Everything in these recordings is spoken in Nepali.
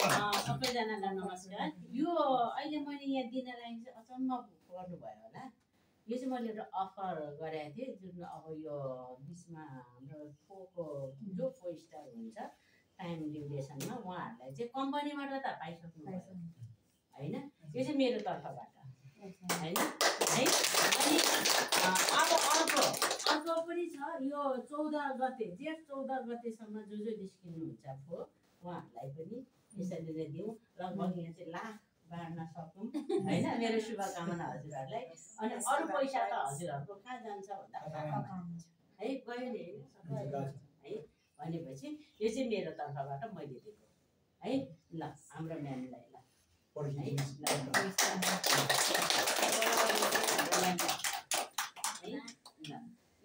सबैजनालाई नमस्कार। यो अहिले मैले यहाँ दिनलाई चाहिँ अचम्म गर्नुभयो होला। यो चाहिँ मैले एउटा अफर गरेको थिएँ, जुन अब यो बिचमा हाम्रो फोको जो 4 स्टार हुन्छ टाइम ड्युरेसनमा उहाँहरूलाई चाहिँ कम्पनीबाट त पाइसक्नु होइन। यो चाहिँ मेरो तर्फबाट होइन है। अनि अब अर्को पनि छ, यो 14 गते जेठ 14 गतेसम्म जो निस्किनुहुन्छ फो उहाँहरूलाई पनि यसरी नै दिउँ। लगभग यहाँ चाहिँ लाख बाँड्न सकौँ होइन। मेरो शुभकामना हजुरहरूलाई। अनि अरू पैसा त हजुरहरूको कहाँ जान्छ भन्दा है गयो नि होइन है। भनेपछि यो चाहिँ मेरो तर्फबाट मैले दिएको है। ल हाम्रो म्यामलाई ल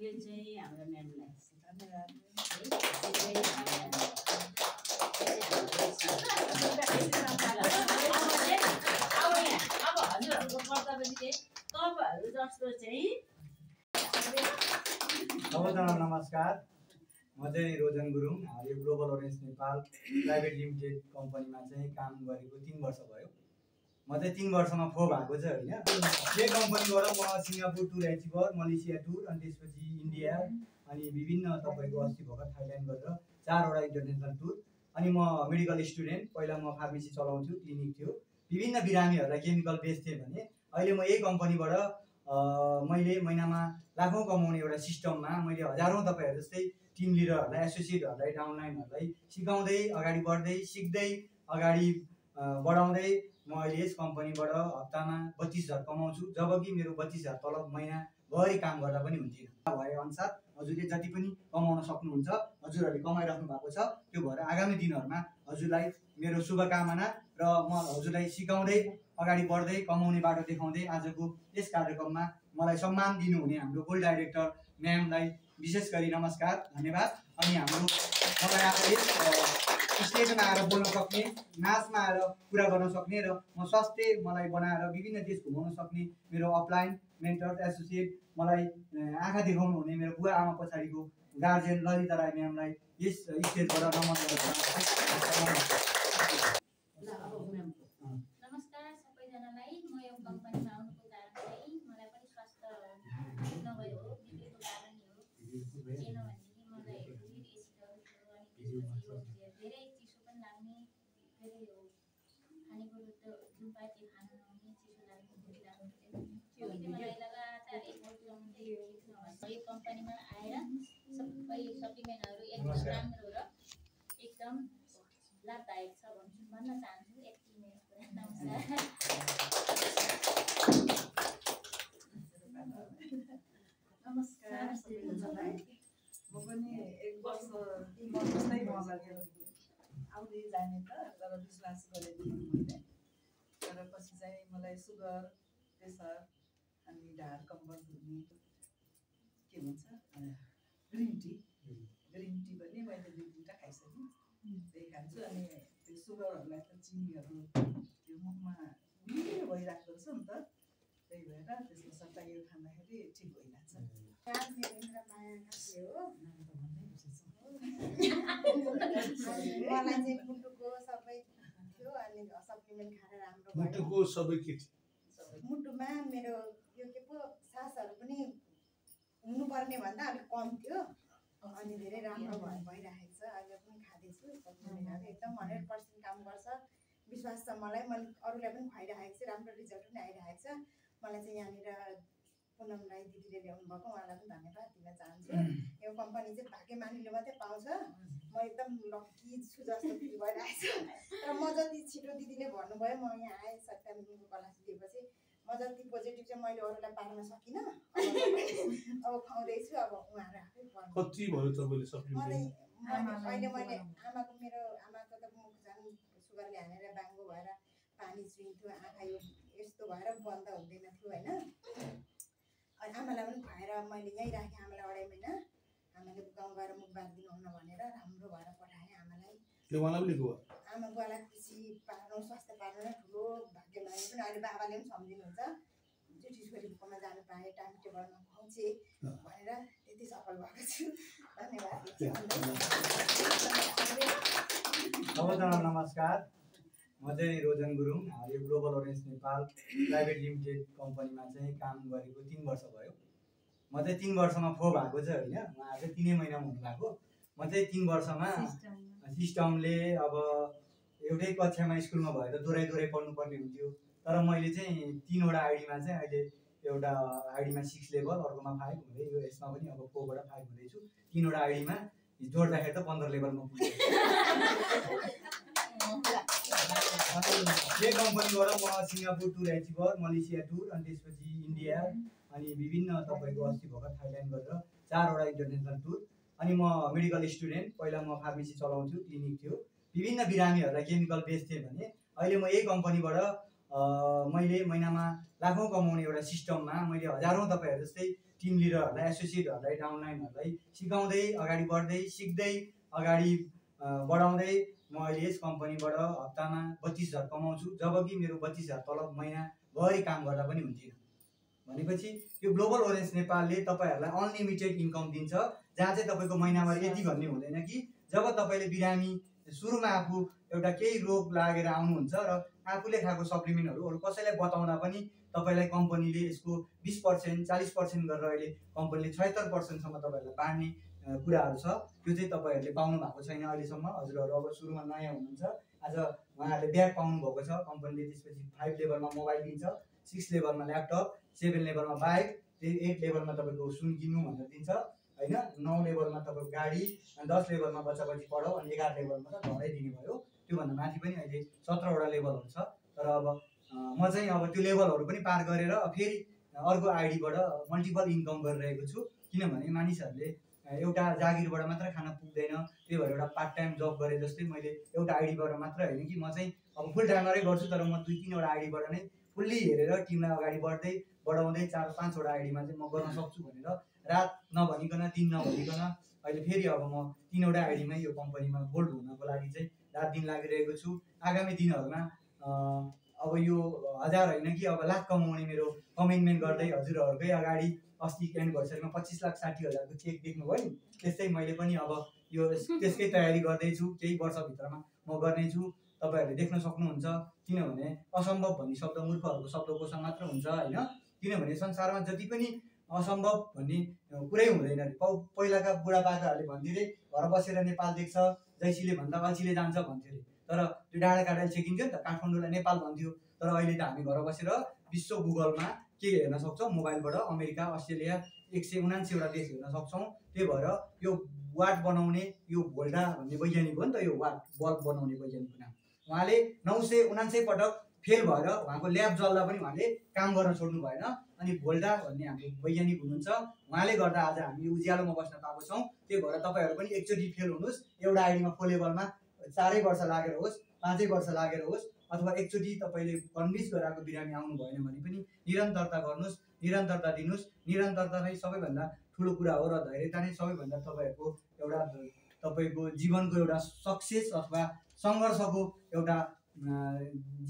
यो चाहिँ हाम्रो म्यामलाई धन्यवाद। अब हजुरहरूको कर्तव्य चाहिँ तपाईँहरू जस्तो चाहिँ सबैजना नमस्कार। म चाहिँ रोजन गुरुङ। यो global orange Nepal private limited कम्पनीमा चाहिँ काम गरेको 3 वर्ष भयो। म चाहिँ 3 वर्षमा फो भएको चाहिँ होइन। यही कम्पनीबाट म सिङ्गापुर टुर एचिभर, मलेसिया टुर, अनि त्यसपछि इन्डिया, अनि विभिन्न तपाईँको अस्ति भर्खर थाइल्यान्ड गरेर 4 वटा इन्टरनेसनल टुर। अनि म मेडिकल स्टुडेन्ट। पहिला म फार्मेसी चलाउँछु, क्लिनिक थियो। विभिन्न बिरामीहरूलाई केमिकल बेच्थेँ भने अहिले म यही कम्पनीबाट मैले महिनामा लाखौँ कमाउने एउटा सिस्टममा मैले हजारौँ तपाईँहरू जस्तै टिम लिडरहरूलाई, एसोसिएटहरूलाई, डाउनलाइनहरूलाई सिकाउँदै अगाडि बढ्दै सिक्दै अगाडि बढाउँदै म अहिले यस कम्पनीबाट हप्तामा 32,000 कमाउँछु। जबकि मेरो 32,000 तलब महिनाभरि काम गर्दा पनि हुन्थेन। भए अनुसार हजुरले जति पनि कमाउन सक्नुहुन्छ, हजुरहरूले कमाइराख्नु भएको छ। त्यो भएर आगामी दिनहरूमा हजुरलाई मेरो शुभकामना र म हजुरलाई सिकाउँदै अगाडि बढ्दै कमाउने बाटो देखाउँदै आजको यस कार्यक्रममा मलाई सम्मान दिनुहुने हाम्रो गोल्ड डाइरेक्टर म्यामलाई विशेष गरी नमस्कार, धन्यवाद। अनि हाम्रो मलाई आएर स्टेजमा आएर बोल्न सक्ने, नाचमा आएर कुरा गर्न सक्ने र म स्वास्थ्य मलाई बनाएर विभिन्न देश घुमाउन सक्ने मेरो अपलाइन मेन्टर एसोसिएट, मलाई आँखा देखाउनु हुने मेरो बुवा आमा पछाडिको गार्जेन ललिता राई म्यामलाई यस स्टेजबाट नमन नमस्कार सबैजनालाई। म यो कम्पनीमा आउनुको कारण चाहिँ मलाई पनि स्वास्थ्य नभए हो, बिग्रेको कारण हो। किन भनेदेखि मलाई ढुँडी एसिडहरू थियो, अनि त्यसपछि यो धेरै चिसो पनि लाग्ने, फेरि यो खानेकुरो त जुन पाए त्यो खानु नहुने, चिसो लाग्ने, ढुँडी लाग्ने थियो। मलाई लगातार 1 वर्षसम्म चाहिँ यो कम्पनीमा आएर सबै सप्लिमेन्टहरू एकदम राम्रो र एकदम लाभदायक छ भन्न चाहन्छु। यति मेरो कुरा। नमस्कार। नमस्कार सबैजनालाई। म पनि 1 वर्ष 3 वर्ष जस्तै भयो आउने जाने त, तर विश्वास गरेको थिएँ मैले। तर पछि चाहिँ मलाई सुगर, प्रेसर, अनि ढाड कम्मर हुने के भन्छ ग्रिन टी पनि मैले 2-3टा खाइसकेँ। त्यही खान्छु। अनि त्यो सुगरहरूलाई त चिनीहरू त्यो मुखमा उयो भइरहेको रहेछ नि त, त्यही भएर त्यसको सट्टा यो खाँदाखेरि ठिक भइरहेछ। मलाई चाहिँ मुटुको सबै थियो, अनि सप्लिमेन्ट खाएर राम्रो भयो। मुटुको सबै के थियो? मुटुमा मेरो यो के पो सासहरू पनि हुनुपर्ने भन्दा अलिक कम थियो, अनि धेरै राम्रो भइरहेको छ। अहिले पनि खाँदैछु सप्लिमेन्टहरू, एकदम 100% काम गर्छ। विश्वास छ मलाई। मैले अरूलाई पनि खुवाइरहेको छु, राम्रो रिजल्ट पनि आइरहेको छ। मलाई चाहिँ यहाँनिर पुनम राई दिदीले ल्याउनु भएको, उहाँलाई पनि धन्यवाद दिन चाहन्छु। यो कम्पनी चाहिँ भाग्यमानीले मात्रै पाउँछ। म एकदम लक्की छु जस्तो फिल भइरहेको छ। र म जति छिटो दिदीले भन्नुभयो, म यहाँ आएँ 7 दिनको क्लास लिएपछि म जति पोजिटिभ चाहिँ मैले अरूलाई पार्न सकिनँ। अब खुवाउँदैछु। अब उहाँहरू आफै कति भयो तपाईँले सप्लिमेन्ट? अहिले मैले आमाको मेरो आमाको त मुख झन् सुगरले हानेर बाङ्गो भएर पानी चुइन्थ्यो, आँखा यो यस्तो भएर बन्द हुँदैन थियो होइन। अनि आमालाई पनि खुवाएर मैले यहीँ राखेँ आमालाई 2.5 महिना। आमाले गाउँ गएर मुख बाँधिदिनुहुन्न भनेर राम्रो भएर पठाएँ आमालाई। आमा बुवालाई खुसी पार्नु, स्वास्थ्य पार्नु नै ठुलो भाग्यमानी पनि। अहिले बाबाले पनि सम्झिनुहुन्छ, जेठी छोरीकोमा जानु पाएँ, टाइम टेबलमा खुवाउँछे भनेर त्यति सफल भएको छु। धन्यवाद। सबैजना नमस्कार। म चाहिँ रोजन गुरुङ यो global orange Nepal private limited कम्पनीमा चाहिँ काम गरेको 3 वर्ष भयो। म चाहिँ 3 वर्षमा फो भएको चाहिँ होइन, उहाँ चाहिँ 3 महिनामा हुनु भएको। म चाहिँ 3 वर्षमा सिस्टमले अब एउटै कक्षामा स्कुलमा भएर दोहोऱ्याइ पढ्नुपर्ने हुन्थ्यो, तर मैले चाहिँ 3वटा आइडीमा चाहिँ अहिले एउटा आइडीमा 6 लेभल, अर्कोमा 5 हुँदै यो यसमा पनि अब 4 बाट 5 हुँदैछु। 3वटा आइडीमा जोड्दाखेरि त 15 लेभलमा पुग्यो। यो कम्पनीबाट म सिङ्गापुर टुर एचिभर, मलेसिया टुर, अनि त्यसपछि इन्डिया, अनि विभिन्न तपाईँको अस्ति भर्खर थाइल्यान्ड गरेर 4वटा इन्टरनेसनल टुर। अनि म मेडिकल स्टुडेन्ट, पहिला म फार्मेसी चलाउँछु, क्लिनिक थियो, विभिन्न बिरामीहरूलाई केमिकल बेच्थेँ भने अहिले म यही कम्पनीबाट मैले महिनामा लाखौँ कमाउने एउटा सिस्टममा मैले हजारौँ तपाईँहरू जस्तै टिम लिडरहरूलाई, एसोसिएटहरूलाई, डाउनलाइनहरूलाई सिकाउँदै अगाडि बढ्दै सिक्दै अगाडि बढाउँदै म अहिले यस कम्पनीबाट हप्तामा 32,000 कमाउँछु, जबकि मेरो 32,000 तलब महिनाभरि काम गर्दा पनि हुन्थेन। भनेपछि यो ग्लोबल ओरेन्ज नेपालले तपाईँहरूलाई अनलिमिटेड इन्कम दिन्छ, जहाँ चाहिँ तपाईँको महिनाभरि यति भन्ने हुँदैन कि जब तपाईँले बिरामी सुरुमा आफू एउटा केही रोग लागेर आउनुहुन्छ र आफूले खाएको सप्लिमेन्टहरू अरू कसैलाई बताउँदा पनि तपाईँलाई कम्पनीले यसको 20%, 40% गरेर अहिले कम्पनीले 76%सम्म तपाईँहरूलाई बाँड्ने कुराहरू छ। त्यो चाहिँ तपाईँहरूले पाउनु भएको छैन अहिलेसम्म। हजुरहरू अब सुरुमा नयाँ हुनुहुन्छ, आज उहाँहरूले ब्याग पाउनु भएको छ। कम्पनीले त्यसपछि 5 लेभलमा मोबाइल दिन्छ, 6 लेभलमा ल्यापटप, 7 लेभलमा बाइक, 8 लेभलमा तपाईँको सुन किन्नु भनेर दिन्छ होइन, 9 लेभलमा तपाईँको गाडी, अनि 10 लेभलमा बच्चा बच्ची पढाउ, अनि 11 लेभलमा त घरै दिने भयो। त्योभन्दा माथि पनि अहिले 17वटा लेभलहरू छ। तर अब म चाहिँ अब त्यो लेभलहरू पनि पार गरेर फेरि अर्को आइडीबाट मल्टिपल इन्कम गरिरहेको छु, किनभने मानिसहरूले एउटा जागिरबाट मात्र खान पुग्दैन। त्यही भएर एउटा पार्ट टाइम जब गरे जस्तै मैले एउटा आइडीबाट मात्र होइन कि म चाहिँ अब फुल टाइमरै गर्छु, तर म 2-3वटा आइडीबाट नै फुल्ली हेरेर टिमलाई अगाडि बढाउँदै 4-5वटा आइडीमा चाहिँ म गर्न सक्छु भनेर रात नभनिकन दिन नभनिकन अहिले फेरि अब म 3वटा आइडीमै यो कम्पनीमा गोल्ड हुनको लागि चाहिँ रात दिन लागिरहेको छु। आगामी दिनहरूमा अब यो 1000 होइन कि अब लाख कमाउने मेरो कमिटमेन्ट गर्दै हजुरहरूकै अगाडि अस्ति एनिभर्सरीमा 25,60,000को चेक देख्नुभयो नि, त्यस्तै मैले पनि अब यो त्यसकै तयारी गर्दैछु। केही वर्षभित्रमा म गर्नेछु, तपाईँहरूले देख्न सक्नुहुन्छ। किनभने असम्भव भन्ने शब्द मूर्खहरूको शब्दकोशमा मात्र हुन्छ होइन, किनभने संसारमा जति पनि असम्भव भन्ने कुरै हुँदैन। पहिलाका बुढापाकाहरूले भन्थे अरे घर बसेर नेपाल देख्छ, जैसीले भन्दा अल्छीले जान्छ भन्थ्यो अरे, तर त्यो डाँडा काँडाले छेकिन्थ्यो नि त, काठमाडौँलाई नेपाल भन्थ्यो। तर अहिले त हामी घर बसेर विश्व गुगलमा के हेर्न सक्छौँ, मोबाइलबाट अमेरिका, अस्ट्रेलिया 179वटा देश हेर्न सक्छौँ। त्यही भएर यो वाट बनाउने यो भोल्डा भन्ने वैज्ञानिक हो नि त, यो वाट बल्ब बनाउने वैज्ञानिकको नाम, उहाँले 979 पटक फेल भएर उहाँको ल्याब जल्दा पनि उहाँले काम गर्न छोड्नु भएन। अनि भोल्डा भन्ने हाम्रो वैज्ञानिक हुनुहुन्छ, उहाँले गर्दा आज हामी उज्यालोमा बस्न पाएको छौँ। त्यही भएर तपाईँहरू पनि एकचोटि फेल हुनुहोस्, एउटा आइडीमा फुल लेभलमा 4 वर्ष लागेर होस्, 5 वर्ष लागेर होस्, अथवा एकचोटि तपाईँले कन्भिन्स गराएको बिरामी आउनु भएन भने पनि निरन्तरता गर्नुहोस्, निरन्तरता दिनुहोस्। निरन्तरता नै सबैभन्दा ठुलो कुरा हो र धैर्यता नै सबैभन्दा तपाईँहरूको एउटा तपाईँको जीवनको एउटा सक्सेस अथवा सङ्घर्षको एउटा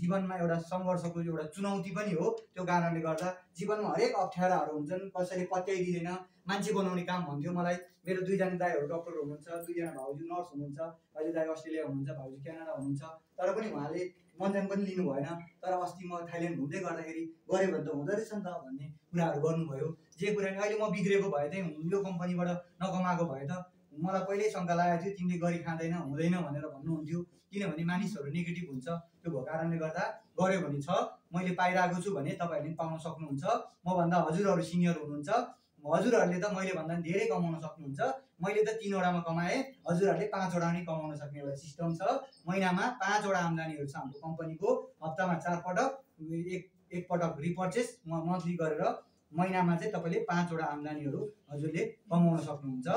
जीवनमा एउटा सङ्घर्षको एउटा चुनौती पनि हो। त्यो कारणले गर्दा जीवनमा हरेक अप्ठ्याराहरू हुन्छन्, कसैले पत्याइदिँदैन। मान्छे बनाउने काम भन्थ्यो मलाई, मेरो 2जना दाइहरू डक्टर हुनुहुन्छ, 2जना भाउजू नर्स हुनुहुन्छ, अहिले दाइ अस्ट्रेलिया हुनुहुन्छ, भाउजू क्यानाडा हुनुहुन्छ, तर पनि उहाँले मञ्जन पनि लिनु भएन। तर अस्ति म थाइल्यान्ड घुम्दै गर्दाखेरि गऱ्यो भने त हुँदो रहेछ नि त भन्ने कुराहरू गर्नुभयो। जे कुरा नि अहिले म बिग्रेको भए चाहिँ यो कम्पनीबाट नकमाएको भए त मलाई पहिल्यै शङ्का लागेको थियो, तिमीले गरी खाँदैन हुँदैन भनेर भन्नुहुन्थ्यो। किनभने मानिसहरू नेगेटिभ हुन्छ, त्यो भएको कारणले गर्दा गऱ्यो भने छ, मैले पाइरहेको छु भने तपाईँहरूले पनि पाउन सक्नुहुन्छ। मभन्दा हजुरहरू सिनियर हुनुहुन्छ, हजुरहरूले त मैले भन्दा धेरै कमाउन सक्नुहुन्छ। मैले त 3वटामा कमाएँ, हजुरहरूले 5वटा नै कमाउन सक्ने एउटा सिस्टम छ। महिनामा 5वटा आम्दानीहरू छ हाम्रो कम्पनीको, हप्तामा 4 पटक, एक पटक रिपर्चेस मन्थली गरेर महिनामा चाहिँ तपाईँले 5वटा आम्दानीहरू हजुरले कमाउन सक्नुहुन्छ।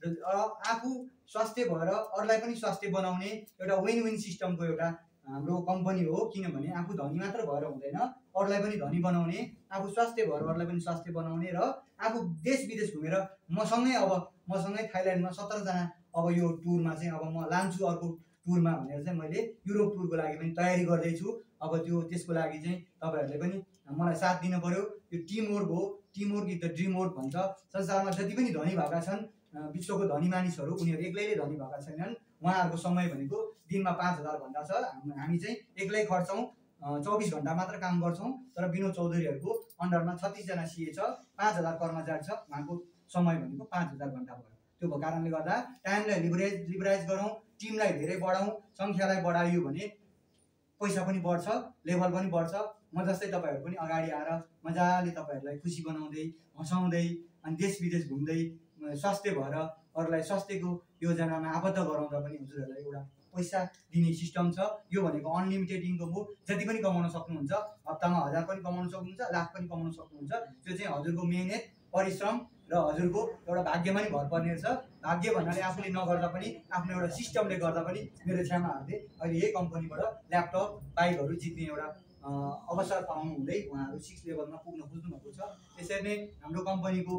र आफू स्वास्थ्य भएर अरूलाई पनि स्वास्थ्य बनाउने एउटा विन विन सिस्टमको एउटा हाम्रो कम्पनी हो। किनभने आफू धनी मात्र भएर हुँदैन, अरूलाई पनि धनी बनाउने, आफू स्वास्थ्य भएर अरूलाई पनि स्वास्थ्य बनाउने, र आफू देश विदेश घुमेर मसँगै थाइल्यान्डमा 17जना अब यो टुरमा चाहिँ अब म लान्छु अर्को टुरमा भनेर चाहिँ मैले युरोप टुरको लागि पनि तयारी गर्दैछु। अब त्यसको लागि चाहिँ तपाईँहरूले पनि मलाई साथ दिनु पर्यो। यो टिम वर्क हो, team work is the dream work भन्छ। संसारमा जति पनि धनी भएका छन्, विश्वको धनी मानिसहरू, उनीहरू एक्लैले धनी भएका छैनन्, उहाँहरूको समय भनेको दिनमा 5,000 घन्टा छ। हामी चाहिँ एक्लै खट्छौँ, 24 घन्टा मात्र काम गर्छौँ। तर विनोद चौधरीहरूको अन्डरमा 36 जना सिए छ, 5,000 कर्मचारी छ। उहाँको समय भनेको 5,000 घन्टा भयो। त्यो भएको कारणले गर्दा टाइमलाई लिबराइज गरौँ, टिमलाई धेरै बढाउँ, सङ्ख्यालाई बढाइयो भने पैसा पनि बढ्छ, लेभल पनि बढ्छ। म जस्तै तपाईँहरू पनि अगाडि आएर मजाले तपाईँहरूलाई खुसी बनाउँदै हँसाउँदै अनि देश विदेश घुम्दै स्वास्थ्य भएर अरूलाई स्वास्थ्यको योजनामा आबद्ध गराउँदा पनि हजुरहरूलाई एउटा पैसा दिने सिस्टम छ। यो भनेको अनलिमिटेड इन्कम हो, जति पनि कमाउन सक्नुहुन्छ। हप्तामा 1000 पनि कमाउन सक्नुहुन्छ, लाख पनि कमाउन सक्नुहुन्छ। त्यो चाहिँ हजुरको मेहनत, परिश्रम र हजुरको एउटा भाग्यमा नि भर पर्ने छ। भाग्य भन्नाले आफूले नगर्दा पनि आफ्नो एउटा सिस्टमले गर्दा पनि मेरो छ्यामाहरूले अहिले यही कम्पनीबाट ल्यापटप, बाइकहरू जित्ने एउटा अवसर पाउनु हुँदै उहाँहरू 6 लेभलमा पुग्न खोज्नु भएको छ। त्यसरी नै हाम्रो कम्पनीको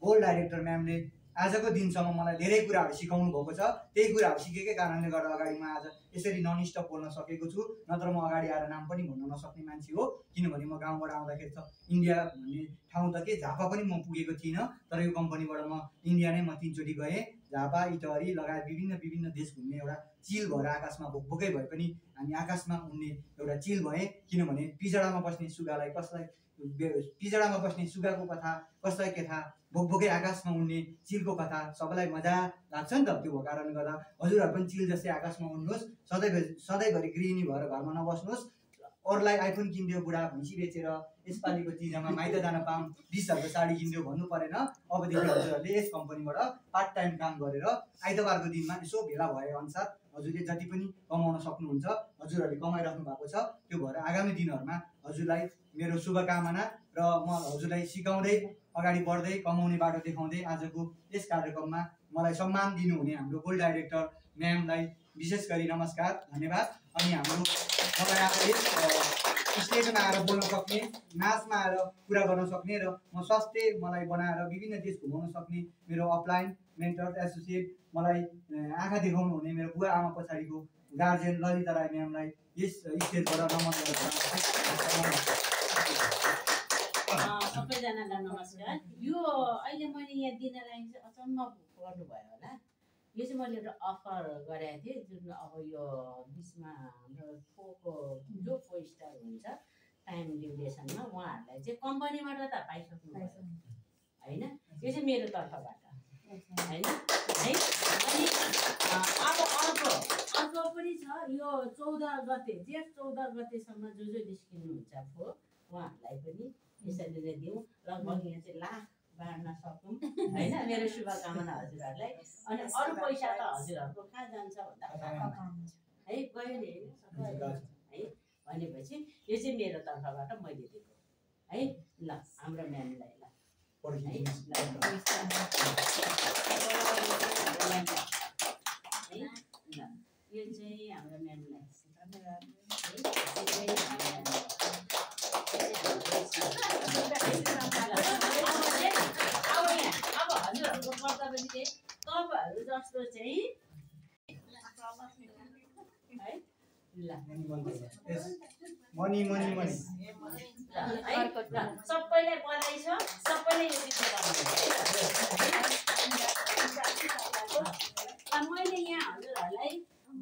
गोल्ड डाइरेक्टर म्यामले आजको दिनसम्म मलाई धेरै कुराहरू सिकाउनु भएको छ। त्यही कुराहरू सिकेकै कारणले गर्दा अगाडि म आज यसरी नन स्टप बोल्न सकेको छु। नत्र म अगाडि आएर नाम पनि भन्न नसक्ने मान्छे हो, किनभने म गाउँबाट आउँदाखेरि त इन्डिया भन्ने ठाउँ त के झापा पनि म पुगेको थिइनँ। तर यो कम्पनीबाट म इन्डिया नै म 3 चोटि गएँ। झापा, इटहरी लगायत विभिन्न देश घुम्ने एउटा चिल भएर आकाशमा भोकभोकै भए पनि हामी आकाशमा उड्ने एउटा चिल भएँ। किनभने पिजडामा बस्ने सुगालाई कसलाई, पिजडामा बस्ने सुगाको कथा कसलाई के थाहा, भोकभोकै आकाशमा उड्ने चिलको कथा सबैलाई मजा लाग्छ नि त। त्यो भएको कारणले गर्दा हजुरहरू पनि चिल जस्तै आकाशमा उड्नुहोस्, सधैँभरि गृहिणी भएर घरमा नबस्नुहोस्। अरूलाई आइफोन किनिदियो, बुढा भैँसी बेचेर यसपालिको चिजमा माइत जान पाऊँ, 20,000को साडी किनिदियो भन्नु परेन। अबदेखि हजुरहरूले यस कम्पनीबाट पार्ट टाइम काम गरेर आइतबारको दिनमा यसो भेला भए अनुसार हजुरले जति पनि कमाउन सक्नुहुन्छ, हजुरहरूले कमाइराख्नु भएको छ। त्यो भएर आगामी दिनहरूमा हजुरलाई मेरो शुभकामना र म हजुरलाई सिकाउँदै अगाडि बढ्दै कमाउने बाटो देखाउँदै आजको यस कार्यक्रममा मलाई सम्मान दिनुहुने हाम्रो गोल्ड डाइरेक्टर म्यामलाई विशेष गरी नमस्कार, धन्यवाद। अनि हाम्रो मलाई आएर स्टेजमा आएर बोल्न सक्ने, नाचमा आएर कुरा गर्न सक्ने र म स्वास्थ्य मलाई बनाएर विभिन्न देश घुमाउन सक्ने मेरो अपलाइन मेन्टर एसोसिएट, मलाई आँखा देखाउनु हुने मेरो बुवा आमा पछाडिको गार्जेन ललिता राई म्यामलाई यस स्टेजबाट नमन गर्छु। सबैजनालाई नमस्कार। यो अहिले मैले यहाँ दिनलाई चाहिँ अचम्म गर्नुभयो होला। यो चाहिँ मैले एउटा अफर गरेको थिएँ, जुन अब यो बिचमा हाम्रो जो 4 स्टार हुन्छ टाइम ड्युरेसनमा उहाँहरूलाई चाहिँ कम्पनीबाट त पाइसक्नु भयो होइन। यो चाहिँ मेरो तर्फबाट होइन है। अनि अब अर्को पनि छ, यो 14 गते, जेठ 14 गतेसम्म जो निस्किनुहुन्छ उहाँहरूलाई पनि यसरी नै दिउँ। लगभग यहाँ चाहिँ लाख बाँड्न सकौँ होइन। मेरो शुभकामना हजुरहरूलाई। अनि अरू पैसा त हजुरहरूको कहाँ जान्छ भन्दा है, गयो नि है। भनेपछि यो चाहिँ मेरो तर्फबाट मैले दिएको है। ल हाम्रो म्यामलाई ल यो चाहिँ हाम्रो म्यामलाई अब हजुरहरूको कर्तव्य चाहिँ तपाईँहरू जस्तो चाहिँ है ल मनी सबैलाई बधाई छ, सबैले यो मैले यहाँ हजुरहरूलाई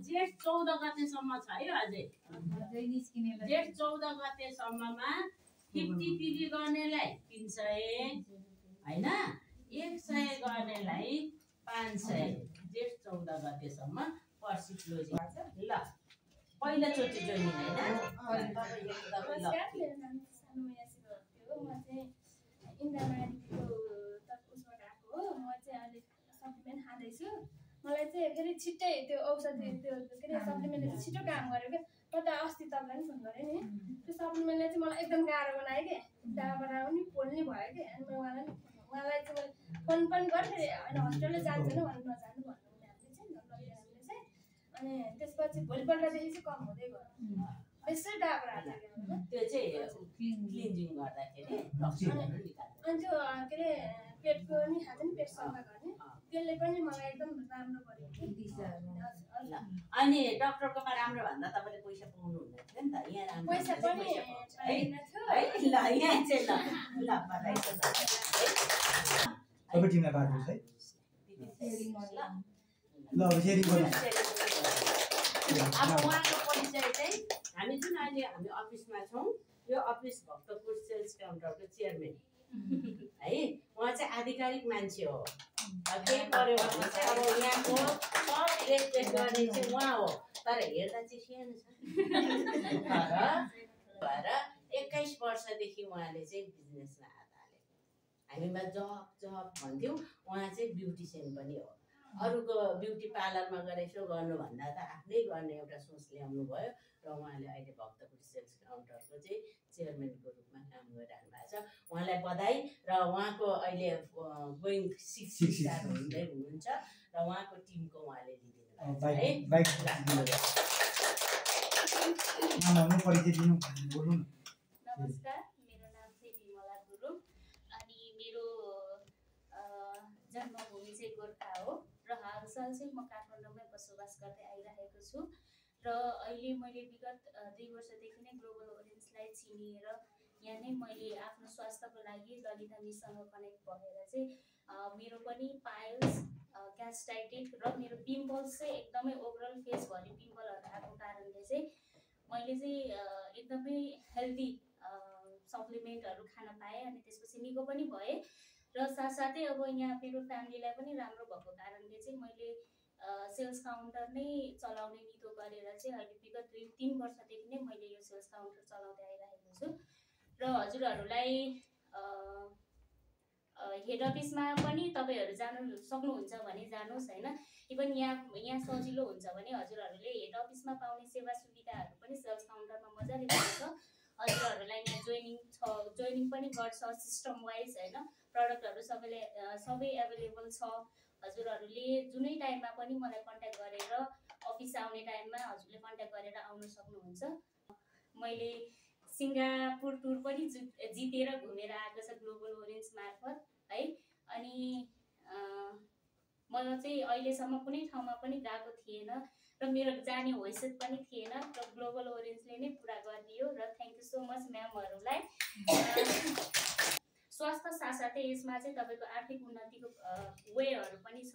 जेठ 14 गतेसम्म छ है। अझै जेठ 14 गतेसम्ममा 50 पिबी गर्नेलाई 300 होइन, 100 गर्नेलाई 500। जेठ 14 गतेसम्म पर्सि क्लोजिङ ल। पहिलोचोटि जोइनिङ होइन। मलाई चाहिँ के अरे छिट्टै त्यो औषधि त्यो के अरे सप्लिमेन्टले चाहिँ छिटो काम गर्यो क्या। म त अस्ति तपाईँलाई पनि फोन गरेँ नि, त्यो सप्लिमेन्टले चाहिँ मलाई एकदम गाह्रो बनायो क्या। त्यहाँबाट पनि पोल्ने भयो क्या। अनि उहाँलाई चाहिँ मैले फोन पनि गरेँ, होइन हस्पिटलले जान्छ नि भने नजानु भन्नु उनीहरूले चाहिँ। अनि त्यसपछि भोलिपल्टदेखि चाहिँ कम हुँदै गयो। यसै डाक्टर आएको त्यो चाहिँ क्लिन्जिङ गर्दाखेरि अनि त्यो के अरे पेटको नि खान्छ नि, पेट सफा गर्ने, त्यसले पनि मलाई एकदम राम्रो गर्यो। अनि डक्टरकोमा राम्रो भन्दा तपाईँले पैसा पाउनु हुँदैन थियो नि त। यहाँ राम्रो पैसा पनि है ल यहाँ चाहिँ ल बधाई छ सबै टिमलाई बाँड्नुहोस् है। ल अब सेयरिङ गर्नु अब उहाँको परिचय चाहिँ हामी जुन अहिले हामी अफिसमा छौँ यो अफिस भक्तपुर सेल्स काउन्टरको चेयरम्यान है उहाँ चाहिँ आधिकारिक मान्छे हो केही पऱ्यो भने चाहिँ अब यहाँको सब रेखदेख गर्ने चाहिँ उहाँ हो तर हेर्दा चाहिँ सानो छ भएर 21 वर्षदेखि उहाँले चाहिँ बिजनेसमा हात हाले हामीमा जब भन्थ्यौँ उहाँ चाहिँ ब्युटिसियन पनि हो अरूको ब्युटी पार्लरमा गएर यसो गर्नुभन्दा त आफ्नै गर्ने एउटा सोच ल्याउनु भयो र उहाँले अहिले भक्तपुर सेल्स काउन्टरको चाहिँ चेयरम्यानको रूपमा काम गरिरहनु भएको छ उहाँलाई बधाई र उहाँको अहिले गोइङ 6 स्टार हुँदै हुनुहुन्छ र उहाँको टिमको उहाँले लिदिनु भएको छ परिचय दिनु बोल्नु न नमस्कार मेरो नाम चाहिँ विमला गुरुङ अनि मेरो जन्मभूमि चाहिँ गोर्खा हो र हालसाल चाहिँ म काठमाडौँमै बसोबास गर्दै आइरहेको छु र अहिले मैले विगत 2 वर्षदेखि नै ग्लोबल ओरेन्जलाई चिनिएर यहाँ नै मैले आफ्नो स्वास्थ्यको लागि ललिता मिससँग कनेक्ट भएर चाहिँ मेरो पनि पाइल्स ग्यास्ट्राइटिस र मेरो पिम्पल्स चाहिँ एकदमै ओभरअल फेसभरि पिम्पलहरू आएको कारणले चाहिँ मैले चाहिँ एकदमै हेल्दी सप्लिमेन्टहरू खान पाएँ अनि त्यसपछि निको पनि भएँ र साथसाथै अब यहाँ मेरो फ्यामिलीलाई पनि राम्रो भएको कारणले चाहिँ मैले सेल्स काउन्टर नै चलाउने नितो गरेर चाहिँ अहिले विगत 2-3 वर्षदेखि नै मैले यो सेल्स काउन्टर चलाउँदै आइरहेको छु र हजुरहरूलाई हेड अफिसमा पनि तपाईँहरू जानु सक्नुहुन्छ भने जानुहोस् होइन इभन यहाँ सजिलो हुन्छ भने हजुरहरूले हेड अफिसमा पाउने सेवा सुविधाहरू पनि सेल्स काउन्टरमा मजाले पाउँछ हजुरहरूलाई यहाँ जोइनिङ पनि गर्छ सिस्टम वाइज होइन प्रडक्टहरू सबै एभाइलेबल छ हजुरहरूले जुनै टाइममा पनि मलाई कन्ट्याक्ट गरेर अफिस आउने टाइममा हजुरले कन्ट्याक्ट गरेर आउन सक्नुहुन्छ मैले सिङ्गापुर टुर पनि जितेर घुमेर आएको छ ग्लोबल ओरेन्ज मार्फत है अनि म चाहिँ अहिलेसम्म कुनै ठाउँमा पनि गएको थिएन र मेरो जाने हैसियत पनि थिएन र ग्लोबल ओरेन्जले नै पुरा गरिदियो र थ्याङ्क यू सो मच म्यामहरूलाई स्वास्थ्य साथसाथै यसमा चाहिँ तपाईँको आर्थिक उन्नतिको वेहरू पनि छ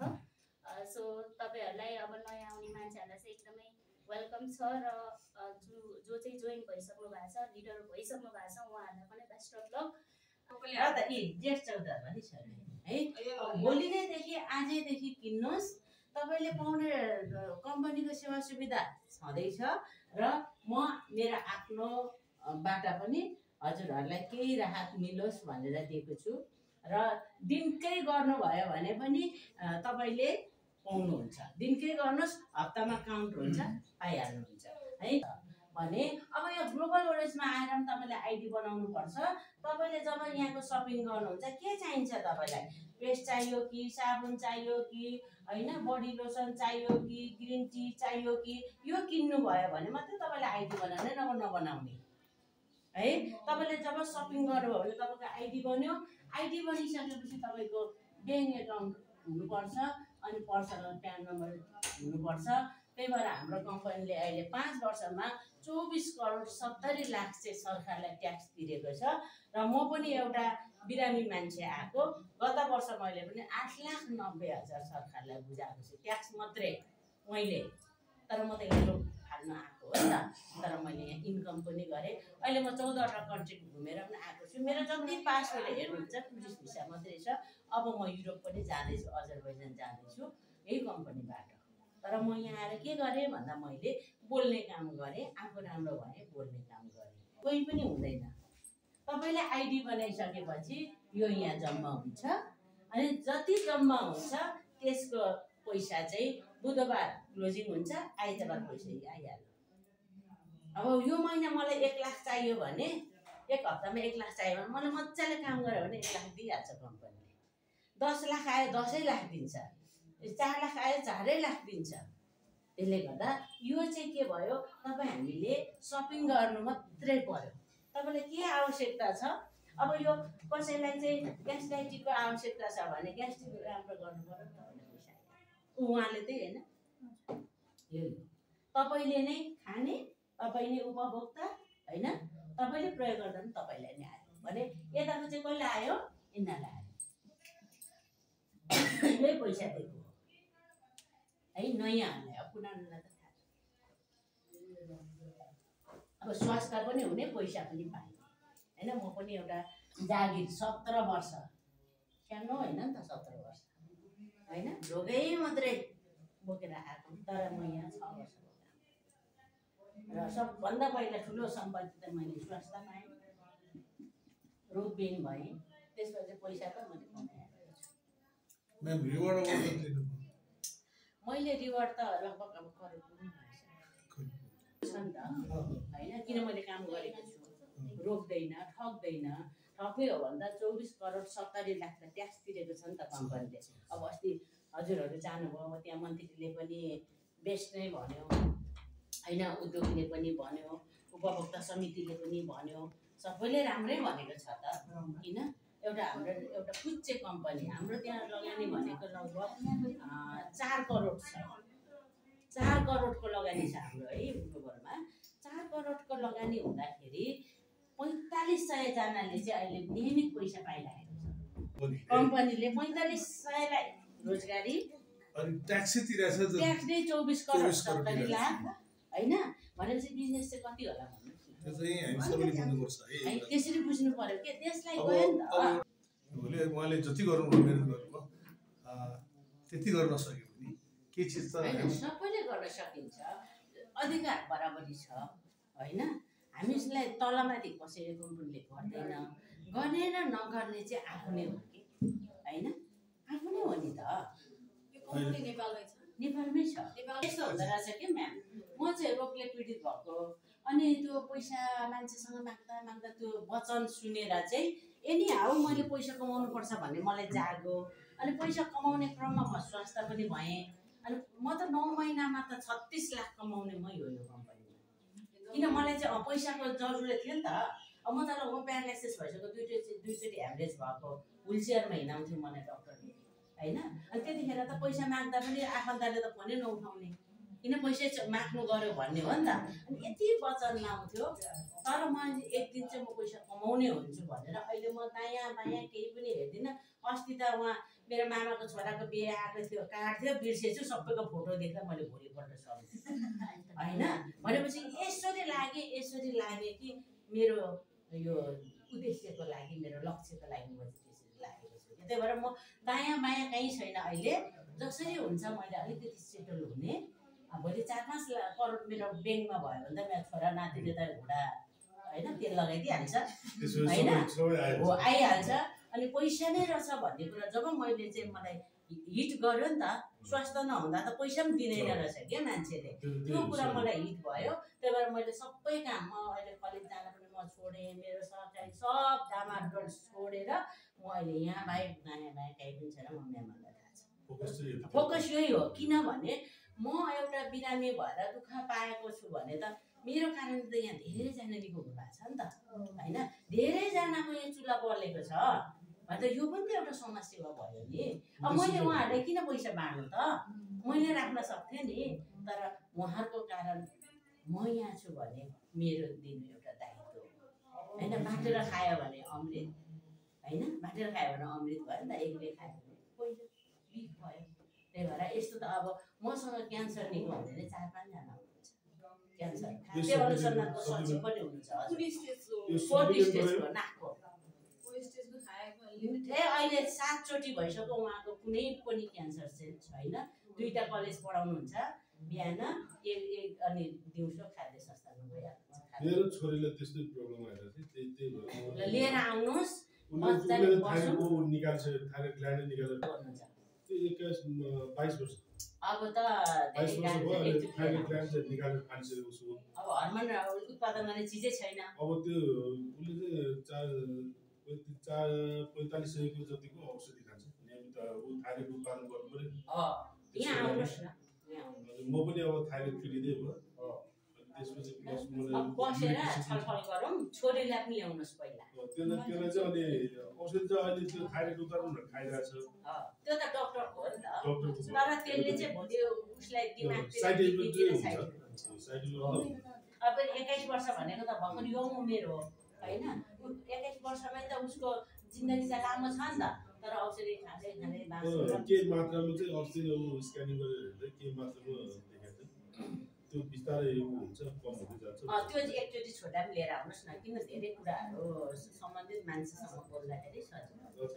सो तपाईँहरूलाई अब नयाँ आउने मान्छेहरूलाई चाहिँ एकदमै वेलकम छ र जो चाहिँ जोइन भइसक्नु भएको छ लिडर भइसक्नु भएको छ उहाँहरूलाई पनि बेस्ट अफ लक जेठ 14 पनि छ है भोलि नैदेखि आजैदेखि किन्नुहोस् तपाईँले पाउने कम्पनीको सेवा सुविधा छँदैछ र म मेरो आफ्नोबाट पनि हजुरहरूलाई केही राहत मिलोस् भनेर दिएको छु र दिनकै गर्नुभयो भने पनि तपाईँले पाउनुहुन्छ दिनकै गर्नुहोस् हप्तामा काउन्ट हुन्छ पाइहाल्नुहुन्छ है भने अब यो ग्लोबल ओरेन्जमा आएर पनि तपाईँले आइडी बनाउनु पर्छ तपाईँले जब यहाँको सपिङ गर्नुहुन्छ के चाहिन्छ तपाईँलाई पेस्ट चाहियो कि साबुन चाहियो कि होइन बडी लोसन चाहियो कि ग्रिन टी चाहियो कि यो किन्नु भयो भने मात्रै तपाईँले आइडी बनाउने नभए नबनाउने है तपाईँले जब सपिङ गर्नुभयो भने तपाईँको आइडी बन्यो आइडी बनिसकेपछि तपाईँको ब्याङ्क एकाउन्ट हुनुपर्छ अनि पर्सनल प्यान नम्बर हुनुपर्छ त्यही भएर हाम्रो कम्पनीले अहिले 5 वर्षमा 24 करोड 70 लाख चाहिँ सरकारलाई ट्याक्स तिरेको छ र म पनि एउटा बिरामी मान्छे आएको गत वर्ष मैले पनि 8,90,000 सरकारलाई बुझाएको छु ट्याक्स मात्रै मैले तर म त यो फाल्न आएको हो नि त तर मैले यहाँ इन्कम पनि गरेँ अहिले म 14वटा कन्ट्री घुमेर पनि आएको छु मेरो जति पासपोर्ट हेर्नुहुन्छ टुरिस्ट भिसा मात्रै छ अब म युरोप पनि जाँदैछु अजरबैजान जाँदैछु यही कम्पनीबाट तर म यहाँ आएर के गरेँ भन्दा मैले बोल्ने काम गरेँ आफू राम्रो भएँ बोल्ने काम गरेँ कोही पनि हुँदैन तपाईँले आइडी बनाइसकेपछि यो यहाँ जम्मा हुन्छ अनि जति जम्मा हुन्छ त्यसको पैसा चाहिँ बुधबार क्लोजिङ हुन्छ आइतबार पैसा आइहाल्यो अब यो महिना मलाई 1 लाख चाहियो भने एक हप्तामा 1 लाख चाहियो भने मलाई मजाले काम गऱ्यो भने 1 लाख दिइहाल्छ कम्पनीले 10 लाख आयो 10 लाख दिन्छ 4 लाख आयो 4 लाख दिन्छ त्यसले गर्दा यो चाहिँ के भयो तपाईँ हामीले सपिङ गर्नु मात्रै पर्यो तपाईँलाई के आवश्यकता छ अब यो कसैलाई चाहिँ ग्यास्ट्राइटिसको आवश्यकता छ भने ग्यास्ट्रिक राम्रो गर्नु पर्यो तपाईँले पैसा उहाँले चाहिँ होइन यो तपाईँले नै खाने तपाईँ नै उपभोक्ता होइन तपाईँले प्रयोग गर्दा पनि तपाईँलाई नै आयो भने यताको चाहिँ कसले आयो यिनीहरूलाई आयो यही पैसा दिएको है नयाँहरूलाई अब पुरानोलाई त थाहा छ। अब स्वास्थ्य पनि हुने पैसा पनि पाइने होइन। म पनि एउटा जागिर 17 वर्ष सानो होइन नि त 17 वर्ष होइन ढोकै मात्रै बोकेर आएको तर म यहाँ 6 वर्ष र सबभन्दा पहिला ठुलो सम्पत्ति त मैले स्वास्थ्य पाएँ रोगबिन भएँ त्यसपछि पैसा त मैले कमाएको छु। म्याम रिवार्ड अवार्ड कति लिनुभयो? मैले रिवार्ड त लगभग अब करोड पनि भएछ नि त होइन किन मैले काम गरेको छु रोक्दैन ठग्दैन ठग्यो हो भन्दा 24 करोड 70 लाख त ट्याक्स तिरेको छ नि त कम्पनीले। अब अस्ति हजुरहरू जानुभयो त्यहाँ मन्त्रीले पनि बेस्ट नै भन्यो होइन उद्योगले पनि भन्यो उपभोक्ता समितिले पनि भन्यो सबैले राम्रै भनेको छ त किन एउटा हाम्रो एउटा पुच्चे कम्पनी हाम्रो त्यहाँ लगानी भनेको लगभग 4 करोड छ 4 करोडको लगानी छ हाम्रो है ग्लोबलमा 4 करोडको लगानी हुँदाखेरि 4500 जनाले चाहिँ अहिले नियमित पैसा पाइरहेको छ कम्पनीले 4500लाई रोजगारी अनि ट्याक्स तिरेछ ट्याक्स नै 24 करोड 70 लाख होइन भनेपछि बिजनेस चाहिँ कति होला भन्नु त्यो चाहिँ हामी सबैले बुझ्नुपर्छ है त्यसरी बुझ्नु पर्यो के त्यसलाई गयो नि त भोलि उहाँले जति गर्नुभयो मेरो गर्नुभयो त्यति गर्न सक्यो भने के चिज त सबैले गर्न सकिन्छ अधिकार बराबरी छ होइन हामीलाई तलमाथि कसैले कम्पनीले गर्दैन गर्ने र नगर्ने चाहिँ आफू नै हो कि होइन आफू नै हो नि त नेपालमै छ यस्तो हुँदो रहेछ कि म्याम म चाहिँ रोगले पीडित भएको अनि त्यो पैसा मान्छेसँग माग्दा माग्दा त्यो वचन सुनेर चाहिँ एनी हाउ मैले पैसा कमाउनु पर्छ भन्ने मलाई जाग्यो अनि पैसा कमाउने क्रममा म स्वास्थ्य पनि भएँ अनि म त 9 महिनामा त 36 लाख कमाउने मै हो यो कम्पनीमा किन मलाई चाहिँ पैसाको जरुरत थियो नि त अब म त लगभग प्यारालाइसिस भइसक्यो दुईचोटि ह्यामरेज भएको व्हिलचेयरमा हिँडाउँथ्यो मलाई डक्टरले होइन अनि त्यतिखेर त पैसा माग्दा पनि आफन्तले त फोनै नउठाउने किन पैसा माग्नु गऱ्यो भन्ने हो नि त अनि यति वचन लाउँथ्यो तर म एक दिन चाहिँ म पैसा कमाउने हुन्छु भनेर अहिले म दायाँ बायाँ केही पनि हेर्दिनँ। अस्ति त उहाँ मेरो मामाको छोराको बिहे आएको थियो कार्ड थियो बिर्सेछु सबैको फोटो देख्दा मैले भोलिपल्ट सम्झेँ होइन भनेपछि यसरी लागे कि मेरो यो उद्देश्यको लागि मेरो लक्ष्यको लागि म त्यसरी लागेको छु त्यही भएर म दायाँ बायाँ कहीँ छैन अहिले जसरी हुन्छ मैले अलिकति सेटल हुने भोलि 4-5 करोड मेरो ब्याङ्कमा भयो भने त मेरो छोरा नातिले त घुँडा होइन तेल लगाइदिइहाल्छ होइन हो आइहाल्छ अनि पैसा नै रहेछ भन्ने कुरा जब मैले चाहिँ मलाई हिट गर्यो नि त स्वास्थ्य नहुँदा त पैसा पनि दिँदैन रहेछ क्या मान्छेले त्यो कुरा मलाई हिट भयो त्यही भएर मैले सबै काम म अहिले कलेज जान पनि म छोडेँ मेरो सरकारी सब डामाडोल छोडेर म अहिले यहाँ बाहेक दायाँ बायाँ केही पनि छैन म म्यामहरूलाई थाहा छ फोकस यही हो किनभने म एउटा बिरामी भएर दुःख पाएको छु भने त मेरो कारणले त यहाँ धेरैजना निको हुनुभएको छ नि त होइन धेरैजनाको यहाँ चुला बलेको छ भने त यो पनि त एउटा समाजसेवा भयो नि। अब मैले उहाँहरूलाई किन पैसा बाँड्नु त मैले राख्न सक्थेँ नि तर उहाँहरूको कारण म यहाँ छु भने मेरो दिनु एउटा दायित्व होइन बाँटेर खायो भने अमृत होइन बाँटेर खायो भने अमृत भयो नि त एकले खायो भने पहिलो बिख भयो त्यही भएर यस्तो त अब मसँग क्यान्सर निको हुने 4-5 जना हुनुहुन्छ क्यान्सर त्यो अनुसन्धानको सचिव पनि हुनुहुन्छ नाकको अहिले 7 चोटि भइसक्यो उहाँको कुनै पनि क्यान्सर चाहिँ छैन 2टा कलेज पढाउनुहुन्छ बिहान अनि दिउँसो खाद्य संस्थानमा गइहाल्नुहुन्छ मेरो छोरीले त्यस्तै प्रब्लम आएर चाहिँ त्यही भएर लिएर आउनुहोस् निकाल्छ थाइरोइड ग्ल्यान्ड निकालेर त्यो 22 वर्ष अब त अब हर्मोन उत्पादन गर्ने चिजै छैन अब त्यो उसले चाहिँ 4500 जतिको औषधि खान्छ नियमित थाइरोइड उत्पादन गर्नु पर्यो यहाँ आउनुहोस् न म पनि अब थाइरोइड पीडितै भयो त्यसपछि प्लस बसेर छलफल गरौँ छोरीलाई पनि ल्याउनुहोस् पहिला त्यसलाई चाहिँ अनि औषधि चाहिँ अहिले त्यो थाइरोइड उत्पादन खाइरहेछ त्यो त डक्टरको हो नि त तर त्यसले चाहिँ भोलि उसलाई दिमाग अब 21 वर्ष भनेको त भर्खर यङ उमेर हो होइन 21 वर्षमै त उसको जिन्दगी चाहिँ लामो छ नि त तर औषधि खाँदै खाँदै के मात्रामा चाहिँ अस्ति स्क्यानिङ गरेर हेर्दा के मात्रामा देखाएको छ त्यो बिस्तारै हुन्छ कम हुँदै जान्छ त्यो चाहिँ एकचोटि छोटा पनि लिएर आउनुहोस् न किन धेरै कुराहरू सम्बन्धित मान्छेसँग बोल्दाखेरि सजिलो